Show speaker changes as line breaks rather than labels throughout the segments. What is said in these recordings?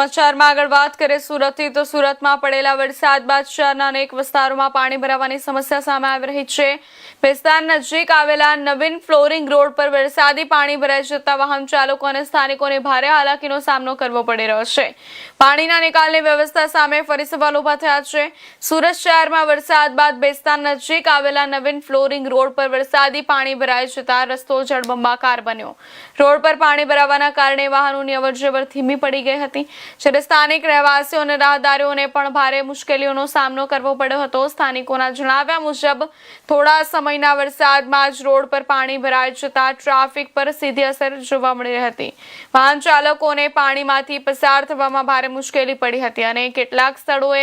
સમાચારમાં આગળ વાત કરીએ સુરતથી તો સુરતમાં પડેલા વરસાદ બાદ શહેરના અનેક વિસ્તારોમાં પાણી ભરાવાની સમસ્યા સામે આવી રહી છે। વિસ્તાર નજીક આવેલા નવીન ફ્લોરિંગ રોડ પર વરસાદી પાણી ભરાઈ જતા વાહન ચાલકો અને સ્થાનિકોને ભારે હાલાકીનો સામનો કરવો પડી રહ્યો છે। પાણીના નિકાલની વ્યવસ્થા સામે ફરી સવાલ ઉભા થયા છે। સુરત શહેરમાં વરસાદ બાદ વિસ્તાર નજીક આવેલા નવીન ફ્લોરિંગ રોડ પર વરસાદી પાણી ભરાઈ જતા રસ્તો જળબંબાકાર બન્યો। રોડ પર પાણી ભરાવાના કારણે વાહનોની અવરજવર ધીમી પડી ગઈ હતી, જ્યારે સ્થાનિક રહેવાસીઓ અને રાહદારીઓને પણ ભારે મુશ્કેલીઓનો સામનો કરવો પડ્યો હતો। સ્થાનિકોના જણાવ્યા મુજબ થોડા સમયના વરસાદમાં જ રોડ પર પાણી ભરાઈ જતા ટ્રાફિક પર સીધી અસર જોવા મળી રહી હતી। વાહન ચાલકોને પાણીમાંથી પસાર થવામાં ભારે મુશ્કેલી પડી હતી અને કેટલાક સ્થળોએ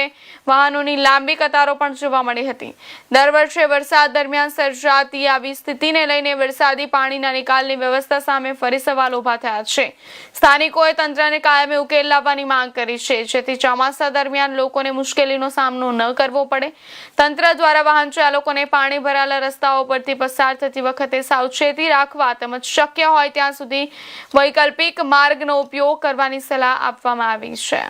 વાહનોની લાંબી કતારો પણ જોવા મળી હતી। દર વર્ષે વરસાદ દરમિયાન સર્જાતી આવી સ્થિતિને લઈને વરસાદી પાણીના નિકાલની વ્યવસ્થા સામે ફરી સવાલ ઉભા થયા છે। સ્થાનિકોએ તંત્રને કાયમી ઉકેલ લાવવાની માંગ કરી છે, જેથી ચોમાસા દરમિયાન લોકોને મુશ્કેલીનો સામનો ન કરવો પડે। તંત્ર દ્વારા વાહન ચાલકોને પાણી ભરાયેલા રસ્તાઓ પરથી પસાર થતી વખતે સાવચેતી રાખવા તેમજ શક્ય હોય ત્યાં સુધી વૈકલ્પિક માર્ગનો ઉપયોગ કરવાની સલાહ આપવામાં આવી છે।